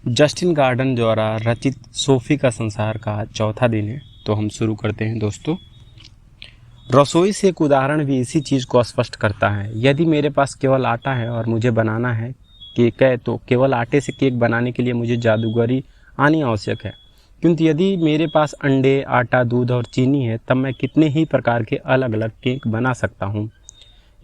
Justin garden द्वारा रचित Sophie का संसार का चौथा दिन है, तो हम शुरू करते हैं दोस्तों। रसोई से एक उदाहरण भी इसी चीज़ को स्पष्ट करता है। यदि मेरे पास केवल आटा है और मुझे बनाना है केक है, तो केवल आटे से केक बनाने के लिए मुझे जादूगरी आनी आवश्यक है। किंतु यदि मेरे पास अंडे, आटा, दूध और चीनी है, तब मैं कितने ही प्रकार के अलग अलग केक बना सकता हूँ।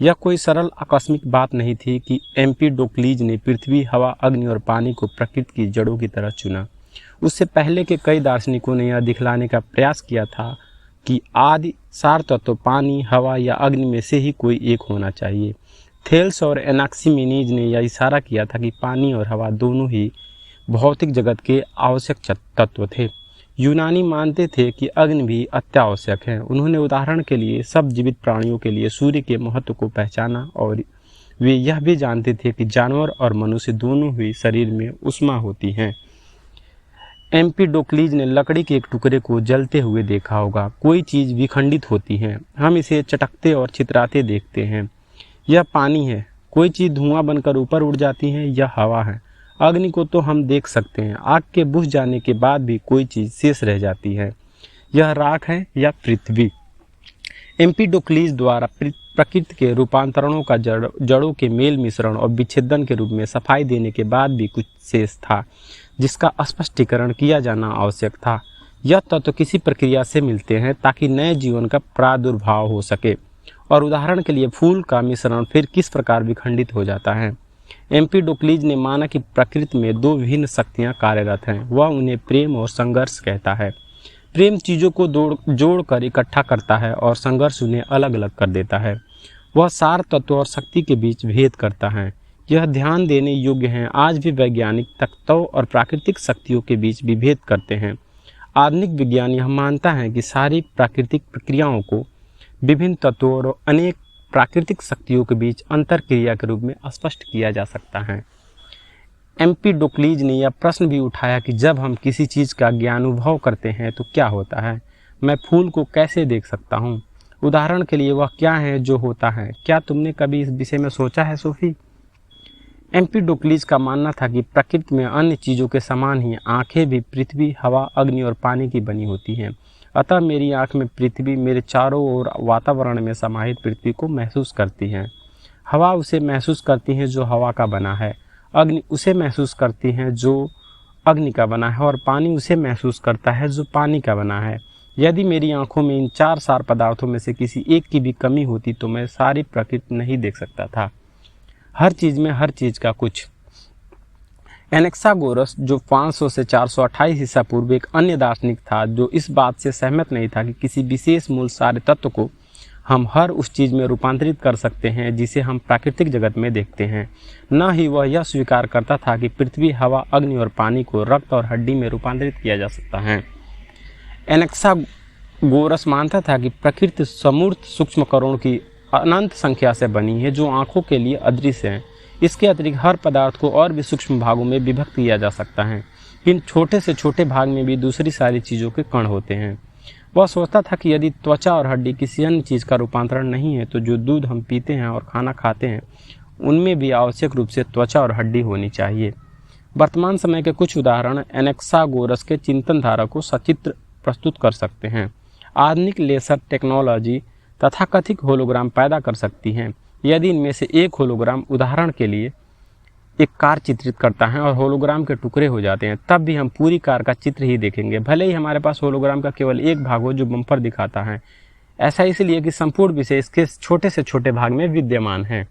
यह कोई सरल आकस्मिक बात नहीं थी कि एम्पीडोक्लीज ने पृथ्वी, हवा, अग्नि और पानी को प्रकृति की जड़ों की तरह चुना। उससे पहले के कई दार्शनिकों ने यह दिखलाने का प्रयास किया था कि आदि सार तत्व पानी, हवा या अग्नि में से ही कोई एक होना चाहिए। थेल्स और एनाक्सिमेनीज ने यह इशारा किया था कि पानी और हवा दोनों ही भौतिक जगत के आवश्यक तत्व थे। यूनानी मानते थे कि अग्नि भी अत्यावश्यक है। उन्होंने उदाहरण के लिए सब जीवित प्राणियों के लिए सूर्य के महत्व को पहचाना और वे यह भी जानते थे कि जानवर और मनुष्य दोनों ही शरीर में ऊष्मा होती हैं। एम्पीडोक्लीज ने लकड़ी के एक टुकड़े को जलते हुए देखा होगा। कोई चीज़ विखंडित होती है, हम इसे चटकते और छितराते देखते हैं। यह पानी है, कोई चीज़ धुआं बनकर ऊपर उड़ जाती है, यह हवा है। अग्नि को तो हम देख सकते हैं, आग के बुझ जाने के बाद भी कोई चीज़ शेष रह जाती है, यह राख है या पृथ्वी। एम्पीडोक्लीज द्वारा प्रकृति के रूपांतरणों का जड़ों के मेल मिश्रण और विच्छेदन के रूप में सफाई देने के बाद भी कुछ शेष था, जिसका स्पष्टीकरण किया जाना आवश्यक था। यह तत्व किसी प्रक्रिया से मिलते हैं ताकि नए जीवन का प्रादुर्भाव हो सके। और उदाहरण के लिए फूल का मिश्रण फिर किस प्रकार विखंडित हो जाता है। एम्पीडोक्लीज ने माना कि प्रकृति में दो विभिन्न शक्तियाँ कार्यरत हैं। वह उन्हें प्रेम और संघर्ष कहता है। प्रेम चीज़ों को जोड़कर इकट्ठा करता है और संघर्ष उन्हें अलग अलग कर देता है। वह सार तत्व और शक्ति के बीच भेद करता है। यह ध्यान देने योग्य है, आज भी वैज्ञानिक तत्वों और प्राकृतिक शक्तियों के बीच विभेद करते हैं। आधुनिक विज्ञान यह मानता है कि सारी प्राकृतिक प्रक्रियाओं को विभिन्न तत्वों और अनेक प्राकृतिक शक्तियों के बीच अंतर क्रिया के रूप में स्पष्ट किया जा सकता है। एम्पीडोक्लीज ने यह प्रश्न भी उठाया कि जब हम किसी चीज़ का ज्ञानुभव करते हैं तो क्या होता है। मैं फूल को कैसे देख सकता हूँ? उदाहरण के लिए वह क्या है जो होता है? क्या तुमने कभी इस विषय में सोचा है सोफी? एम्पीडोक्लीज का मानना था कि प्रकृति में अन्य चीज़ों के समान ही आँखें भी पृथ्वी, हवा, अग्नि और पानी की बनी होती हैं। अतः मेरी आँख में पृथ्वी मेरे चारों ओर वातावरण में समाहित पृथ्वी को महसूस करती है। हवा उसे महसूस करती है जो हवा का बना है, अग्नि उसे महसूस करती है जो अग्नि का बना है और पानी उसे महसूस करता है जो पानी का बना है। यदि मेरी आँखों में इन चार सार पदार्थों में से किसी एक की भी कमी होती तो मैं सारी प्रकृति नहीं देख सकता था। हर चीज़ में हर चीज़ का कुछ। एनेक्सागोरस, जो 500 से 428 ईसा पूर्व एक अन्य दार्शनिक था, जो इस बात से सहमत नहीं था कि किसी विशेष मूल सारे तत्व को हम हर उस चीज़ में रूपांतरित कर सकते हैं जिसे हम प्राकृतिक जगत में देखते हैं। न ही वह यह स्वीकार करता था कि पृथ्वी, हवा, अग्नि और पानी को रक्त और हड्डी में रूपांतरित किया जा सकता है। एनेक्सागोरस मानता था कि प्रकृति समूर्त सूक्ष्म कणों की अनंत संख्या से बनी है जो आँखों के लिए अदृश्य है। इसके अतिरिक्त हर पदार्थ को और भी सूक्ष्म भागों में विभक्त किया जा सकता है। इन छोटे से छोटे भाग में भी दूसरी सारी चीज़ों के कण होते हैं। वह सोचता था कि यदि त्वचा और हड्डी किसी अन्य चीज़ का रूपांतरण नहीं है, तो जो दूध हम पीते हैं और खाना खाते हैं उनमें भी आवश्यक रूप से त्वचा और हड्डी होनी चाहिए। वर्तमान समय के कुछ उदाहरण एनेक्सागोरस के चिंतन धारा को सचित्र प्रस्तुत कर सकते हैं। आधुनिक लेसर टेक्नोलॉजी तथाकथित होलोग्राम पैदा कर सकती हैं। यदि इनमें से एक होलोग्राम उदाहरण के लिए एक कार चित्रित करता है और होलोग्राम के टुकड़े हो जाते हैं, तब भी हम पूरी कार का चित्र ही देखेंगे, भले ही हमारे पास होलोग्राम का केवल एक भाग हो जो बम्पर दिखाता है। ऐसा इसलिए कि संपूर्ण विषय इसके छोटे से छोटे भाग में विद्यमान है।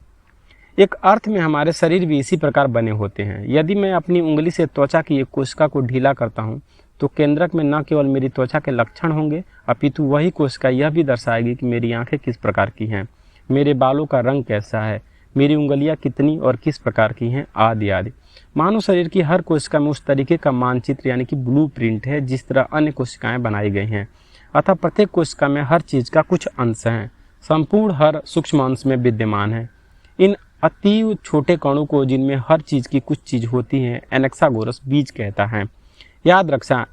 एक अर्थ में हमारे शरीर भी इसी प्रकार बने होते हैं। यदि मैं अपनी उंगली से त्वचा की एक कोशिका को ढीला करता हूँ, तो केंद्रक में न केवल मेरी त्वचा के लक्षण होंगे, अपितु वही कोशिका यह भी दर्शाएगी कि मेरी आँखें किस प्रकार की हैं, मेरे बालों का रंग कैसा है, मेरी उंगलियां कितनी और किस प्रकार की हैं, आदि आदि। मानव शरीर की हर कोशिका में उस तरीके का मानचित्र यानी कि ब्लूप्रिंट है जिस तरह अन्य कोशिकाएं बनाई गई हैं। अतः प्रत्येक कोशिका में हर चीज़ का कुछ अंश है, संपूर्ण हर सूक्ष्म अंश में विद्यमान है। इन अति छोटे कणों को, जिनमें हर चीज़ की कुछ चीज़ होती है, एनेक्सागोरस बीज कहता है। याद रखना,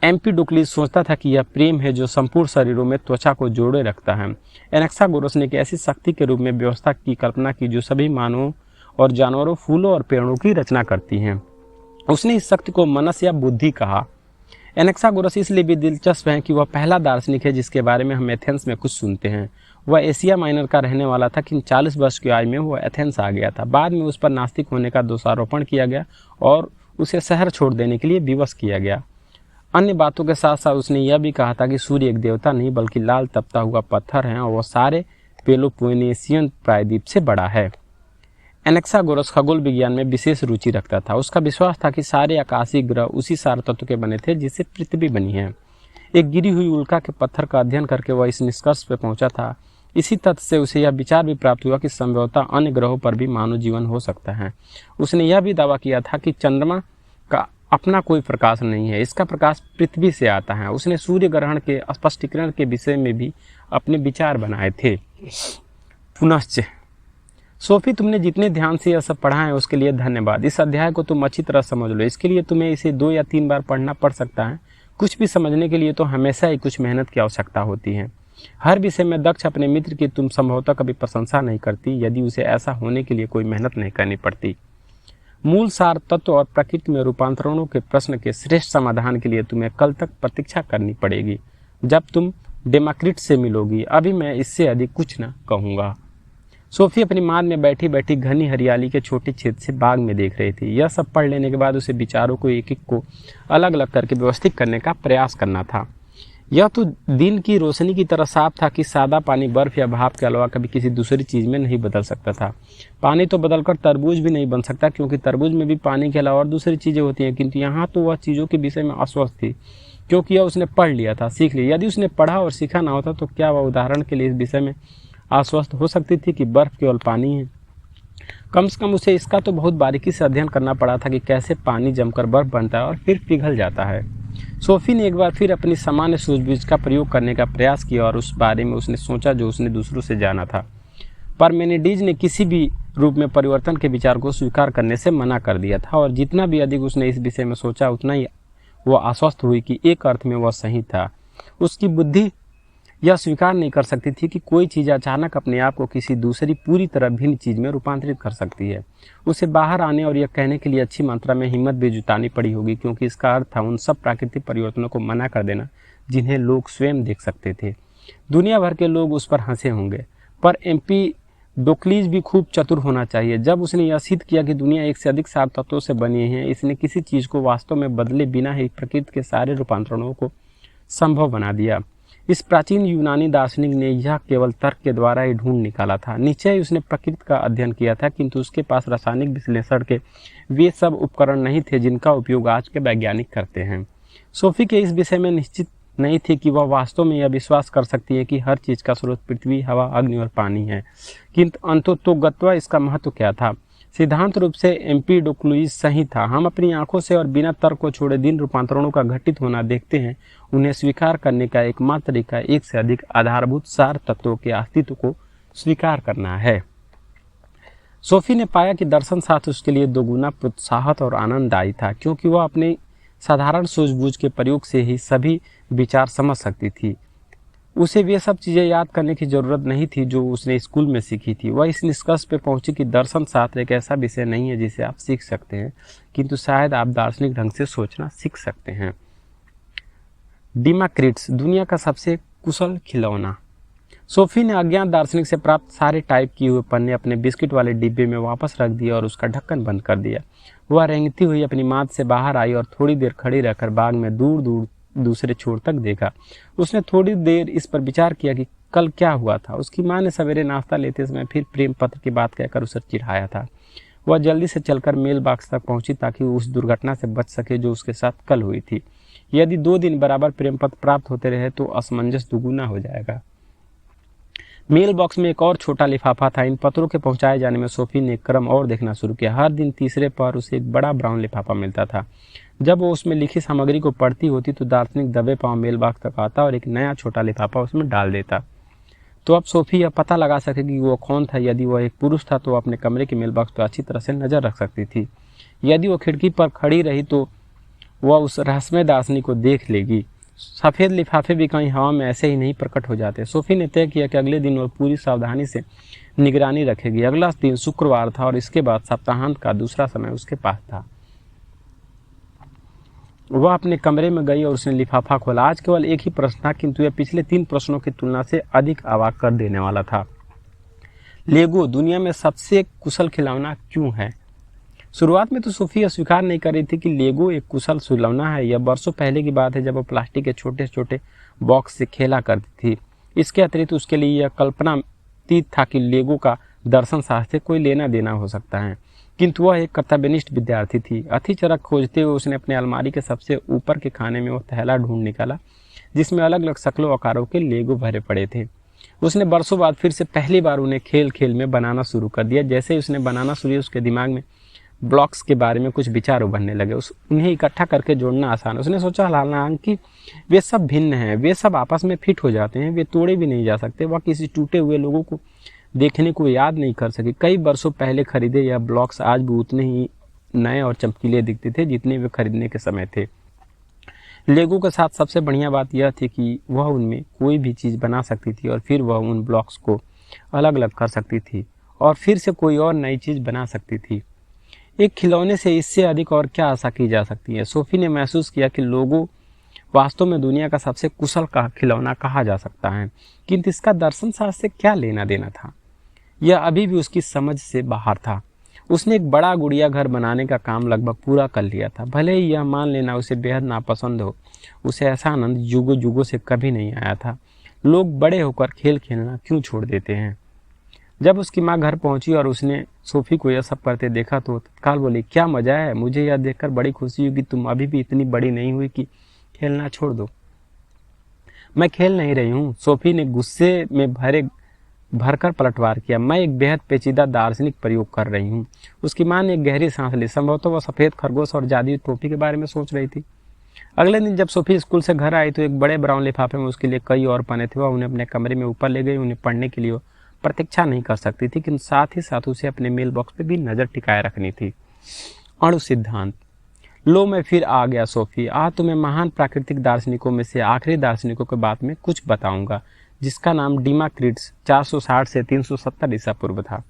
एम्पीडोक्लीज सोचता था कि यह प्रेम है जो संपूर्ण शरीरों में त्वचा को जोड़े रखता है। एनेक्सागोरस ने एक ऐसी शक्ति के रूप में व्यवस्था की कल्पना की जो सभी मानवों और जानवरों, फूलों और पेड़ों की रचना करती हैं। उसने इस शक्ति को मनस या बुद्धि कहा। एनेक्सागोरस इसलिए भी दिलचस्प है कि वह पहला दार्शनिक है जिसके बारे में हम एथेंस में कुछ सुनते हैं। वह एशिया माइनर का रहने वाला था कि 40 वर्ष की आयु में वह एथेंस आ गया था। बाद में उस पर नास्तिक होने का दोषारोपण किया गया और उसे शहर छोड़ देने के लिए विवश किया गया। अन्य बातों के साथ साथ उसने यह भी कहा था कि सूर्य एक देवता नहीं बल्कि लाल तपता हुआ पत्थर है और वह सारे पेलोपोनेशियन प्रायद्वीप से बड़ा है। एनेक्सागोरस खगोल विज्ञान में विशेष रुचि रखता था। उसका विश्वास था कि सारे आकाशीय ग्रह उसी सार तत्व के बने थे जिससे पृथ्वी बनी है। एक गिरी हुई उल्का के पत्थर का अध्ययन करके वह इस निष्कर्ष पर पहुंचा था। इसी तथ्य से उसे यह विचार भी प्राप्त हुआ कि संभवतः अन्य ग्रहों पर भी मानव जीवन हो सकता है। उसने यह भी दावा किया था कि चंद्रमा का अपना कोई प्रकाश नहीं है, इसका प्रकाश पृथ्वी से आता है। उसने सूर्य ग्रहण के स्पष्टीकरण के विषय में भी अपने विचार बनाए थे। पुनश्च सोफी, तुमने जितने ध्यान से यह सब पढ़ा है उसके लिए धन्यवाद। इस अध्याय को तुम अच्छी तरह समझ लो। इसके लिए तुम्हें इसे 2 या 3 बार पढ़ना पड़ सकता है। कुछ भी समझने के लिए तो हमेशा ही कुछ मेहनत की आवश्यकता होती है। हर विषय में दक्ष अपने मित्र की तुम संभवतः कभी प्रशंसा नहीं करती यदि उसे ऐसा होने के लिए कोई मेहनत नहीं करनी पड़ती। मूल सार तत्व और प्रकृति में रूपांतरणों के प्रश्न के श्रेष्ठ समाधान के लिए तुम्हें कल तक प्रतीक्षा करनी पड़ेगी जब तुम डेमाक्रिट से मिलोगी। अभी मैं इससे अधिक कुछ न कहूँगा। सोफी अपनी मान में बैठी बैठी घनी हरियाली के छोटे क्षेत्र से बाग में देख रही थी। यह सब पढ़ लेने के बाद उसे विचारों को एक एक को अलग अलग करके व्यवस्थित करने का प्रयास करना था। यह तो दिन की रोशनी की तरह साफ था कि सादा पानी बर्फ या भाप के अलावा कभी किसी दूसरी चीज में नहीं बदल सकता था। पानी तो बदलकर तरबूज भी नहीं बन सकता क्योंकि तरबूज में भी पानी के अलावा और दूसरी चीजें होती हैं, किंतु यहाँ तो वह चीजों के विषय में अस्वस्थ थी क्योंकि यह उसने पढ़ लिया था, सीख लिया। यदि उसने पढ़ा और सीखा ना होता तो क्या वह उदाहरण के लिए इस विषय में आश्वस्त हो सकती थी कि बर्फ केवल पानी है। कम से कम उसे इसका तो बहुत बारीकी से अध्ययन करना पड़ा था कि कैसे पानी जमकर बर्फ बनता है और फिर पिघल जाता है। सोफी ने एक बार फिर अपनी सामान्य सूझबूझ का प्रयोग करने का प्रयास किया और उस बारे में उसने सोचा जो उसने दूसरों से जाना था। पार्मेनिडीज ने किसी भी रूप में परिवर्तन के विचार को स्वीकार करने से मना कर दिया था और जितना भी अधिक उसने इस विषय में सोचा उतना ही वह आश्वस्त हुई कि एक अर्थ में वह सही था। उसकी बुद्धि यह स्वीकार नहीं कर सकती थी कि कोई चीज़ अचानक अपने आप को किसी दूसरी पूरी तरह भिन्न चीज में रूपांतरित कर सकती है। उसे बाहर आने और यह कहने के लिए अच्छी मात्रा में हिम्मत भी जुटानी पड़ी होगी क्योंकि इसका अर्थ था उन सब प्राकृतिक परिवर्तनों को मना कर देना जिन्हें लोग स्वयं देख सकते थे। दुनिया भर के लोग उस पर हंसे होंगे, पर एम्पीडोक्लीज भी खूब चतुर होना चाहिए। जब उसने यह सिद्ध किया कि दुनिया एक से अधिक सार तत्वों से बनी है, इसने किसी चीज को वास्तव में बदले बिना ही प्रकृति के सारे रूपांतरणों को संभव बना दिया। इस प्राचीन यूनानी दार्शनिक ने यह केवल तर्क के द्वारा ही ढूंढ निकाला था। निश्चय ही उसने प्रकृति का अध्ययन किया था, किंतु उसके पास रासायनिक विश्लेषण के वे सब उपकरण नहीं थे जिनका उपयोग आज के वैज्ञानिक करते हैं। सोफी के इस विषय में निश्चित नहीं थी कि वह वास्तव में यह विश्वास कर सकती है कि हर चीज का स्रोत पृथ्वी, हवा, अग्नि और पानी है, किंतु अंततोगत्वा इसका महत्व क्या था। सिद्धांत रूप से एम्पीडोक्लुइज सही था। हम अपनी आंखों से और बिना तर्क को छोड़े दिन रूपांतरणों का घटित होना देखते हैं। उन्हें स्वीकार करने का एकमात्र तरीका एक से अधिक आधारभूत सार तत्वों के अस्तित्व को स्वीकार करना है। सोफी ने पाया कि दर्शन शास्त्र उसके लिए दोगुना प्रोत्साहक और आनंददायी था क्योंकि वह अपने साधारण सूझबूझ के प्रयोग से ही सभी विचार समझ सकती थी। उसे वे सब चीजें याद करने की जरूरत नहीं थी जो उसने स्कूल में सीखी थी। वह इस निष्कर्ष पे पहुंची कि दर्शन शास्त्र एक ऐसा विषय नहीं है जिसे आप सीख सकते हैं, किंतु शायद आप दार्शनिक ढंग से सोचना सीख सकते हैं। डेमाक्रिट्स, दुनिया का सबसे कुशल खिलौना। सोफी ने अज्ञात दार्शनिक से प्राप्त सारे टाइप किए हुए पन्ने अपने बिस्किट वाले डिब्बे में वापस रख दिए और उसका ढक्कन बंद कर दिया। वह रेंगती हुई अपनी माद से बाहर आई और थोड़ी देर खड़ी रहकर बाग में दूर दूर दूसरे छोर तक देखा। उसने थोड़ी देर इस पर विचार किया कि कल क्या हुआ था। उसकी मां ने सवेरे नाश्ता लेते समय फिर प्रेम पत्र की बात कहकर उसे चिढ़ाया था। वह जल्दी से चलकर मेल बॉक्स तक पहुंची ताकि उस दुर्घटना से बच सके जो उसके साथ कल हुई थी। यदि 2 दिन बराबर प्रेम पत्र प्राप्त होते रहे तो असमंजस दुगुना हो जाएगा। मेल बॉक्स में एक और छोटा लिफाफा था। इन पत्रों के पहुंचाए जाने में सोफी ने क्रम और देखना शुरू किया। हर दिन तीसरे पर उसे एक बड़ा ब्राउन लिफाफा मिलता था। जब वो उसमें लिखी सामग्री को पढ़ती होती तो दार्शनिक दबे पांव मेल बॉक्स तक आता और एक नया छोटा लिफाफा उसमें डाल देता। तो अब सोफी यह पता लगा सकेगी कि वो कौन था। यदि वह एक पुरुष था तो अपने कमरे के मेल बॉक्स पर अच्छी तरह से नजर रख सकती थी। यदि वो खिड़की पर खड़ी रही तो वह उस रहस्यमय दार्शनिक को देख लेगी। सफेद लिफाफे भी कहीं हवा में ऐसे ही नहीं प्रकट हो जाते। सोफी ने तय किया कि अगले दिन वह पूरी सावधानी से निगरानी रखेगी। अगला दिन शुक्रवार था और इसके बाद सप्ताहांत का दूसरा समय उसके पास था। वह अपने कमरे में गई और उसने लिफाफा खोला। आज केवल एक ही प्रश्न था, किंतु यह पिछले 3 प्रश्नों की तुलना से अधिक अवाक कर देने वाला था। लेगो दुनिया में सबसे कुशल खिलौना क्यों है? शुरुआत में तो सोफी स्वीकार नहीं कर रही थी कि लेगो एक कुशल खिलौना है। यह वर्षों पहले की बात है, जब वो प्लास्टिक के छोटे छोटे बॉक्स से खेला करती थी। इसके अतिरिक्त उसके लिए यह कल्पनातीत था कि लेगो का दर्शन शास्त्र से कोई लेना देना हो सकता है। किंतु वह एक कर्तव्यनिष्ठ विद्यार्थी थी। अथीचरक खोजते हुए उसने अपने अलमारी के सबसे ऊपर के खाने में वह थैला ढूंढ निकाला, जिसमें अलग अलग शक्लों आकारों के लेगो भरे पड़े थे। उसने बरसों बाद फिर से पहली बार उन्हें खेल खेल में बनाना शुरू कर दिया। जैसे ही उसने बनाना शुरू किया, उसके दिमाग में ब्लॉक्स के बारे में कुछ विचार उभरने लगे। उन्हें इकट्ठा करके जोड़ना आसान। उसने सोचा, हालांकि वे सब भिन्न हैं, वे सब आपस में फिट हो जाते हैं, वे तोड़े भी नहीं जा सकते। वह किसी टूटे हुए लोगों को देखने को याद नहीं कर सकी। कई वर्षों पहले खरीदे यह ब्लॉक्स आज भी उतने ही नए और चमकीले दिखते थे जितने वे खरीदने के समय थे। लेगो के साथ सबसे बढ़िया बात यह थी कि वह उनमें कोई भी चीज़ बना सकती थी और फिर वह उन ब्लॉक्स को अलग अलग कर सकती थी और फिर से कोई और नई चीज़ बना सकती थी। एक खिलौने से इससे अधिक और क्या आशा की जा सकती है? सोफी ने महसूस किया कि लेगो वास्तव में दुनिया का सबसे कुशल का खिलौना कहा जा सकता है, किंतु इसका दर्शन शास्त्र से क्या लेना देना था? यह अभी भी उसकी समझ से बाहर था। उसने एक बड़ा गुड़िया घर बनाने का काम लगभग पूरा कर लिया था। भले ही यह मान लेना उसे बेहद नापसंद हो, उसे ऐसा आनंद युगों युगों से कभी नहीं आया था। लोग बड़े होकर खेल खेलना क्यों छोड़ देते हैं? जब उसकी माँ घर पहुंची और उसने सोफी को यह सब करते देखा तो तत्काल बोली, क्या मजा है, मुझे यह देखकर बड़ी खुशी हुई कि तुम अभी भी इतनी बड़ी नहीं हुई कि खेलना छोड़ दो। मैं खेल नहीं रही हूँ, सोफी ने गुस्से में भरकर पलटवार किया। मैं एक बेहद पेचीदा दार्शनिक प्रयोग कर रही हूँ। उसकी माँ ने एक गहरी सांस ली। संभवतः वह सफेद खरगोश और जादुई टोपी के बारे में सोच रही थी। अगले दिन जब सोफी स्कूल से घर आई तो एक बड़े ब्राउन लिफाफे में उसके लिए कई और पन्ने थे। वह उन्हें अपने कमरे में ऊपर ले गई। उन्हें पढ़ने के लिए प्रतीक्षा नहीं कर सकती थी, किंतु साथ ही साथ उसे अपने मेल बॉक्स पे भी नजर टिकाए रखनी थी। अणु सिद्धांत। लो, मैं फिर आ गया सोफी। आज तुम्हें महान प्राकृतिक दार्शनिकों में से आखिरी दार्शनिकों के बारे में कुछ बताऊंगा, जिसका नाम डीमाक्रिट्स 460 से 370 ईसा पूर्व था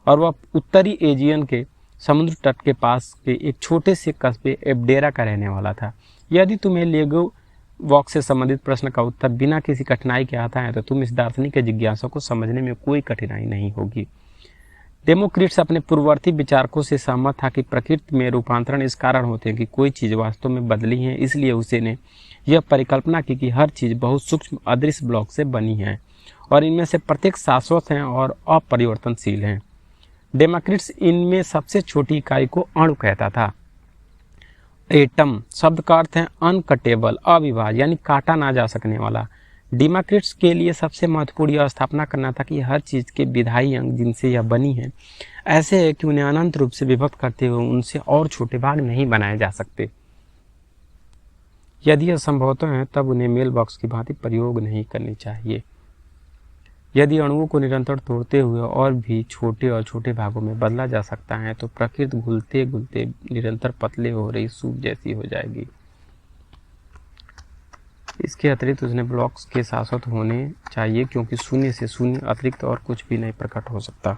और वह उत्तरी एजियन के समुद्र तट के पास के एक छोटे से कस्बे एबडेरा का रहने वाला था। यदि तुम्हें लेगो बॉक्स से संबंधित प्रश्न का उत्तर बिना किसी कठिनाई के आता है तो तुम इस दार्शनिक के जिज्ञासा को समझने में कोई कठिनाई नहीं होगी। डेमोक्रिट्स अपने पूर्ववर्ती विचारकों से सहमत था कि प्रकृति में रूपांतरण इस कारण होते हैं कि कोई चीज़ वास्तव में बदली है। इसलिए उसने यह परिकल्पना की कि हर चीज़ बहुत सूक्ष्म अदृश्य ब्लॉक से बनी है और इनमें से प्रत्येक शाश्वत हैं और अपरिवर्तनशील हैं। डेमोक्रिट्स इनमें सबसे छोटी इकाई को अणु कहता था। एटम शब्द का अर्थ है अनकटेबल, अविभाज्य, यानी काटा ना जा सकने वाला। डेमोक्रिट्स के लिए सबसे महत्वपूर्ण यह स्थापना करना था कि हर चीज़ के विधायी अंग जिनसे यह बनी है ऐसे है कि उन्हें अनंत रूप से विभक्त करते हुए उनसे और छोटे भाग नहीं बनाए जा सकते। यदि यह संभवतः है तब उन्हें मेल बॉक्स की भांति प्रयोग नहीं करनी चाहिए। यदि अणुओं को निरंतर तोड़ते हुए और भी छोटे और छोटे भागों में बदला जा सकता है तो प्रकृति घुलते घुलते निरंतर पतले हो रही सूप जैसी हो जाएगी। इसके अतिरिक्त उसने ब्लॉक्स के शाश्वत होने चाहिए, क्योंकि शून्य से शून्य अतिरिक्त और कुछ भी नहीं प्रकट हो सकता।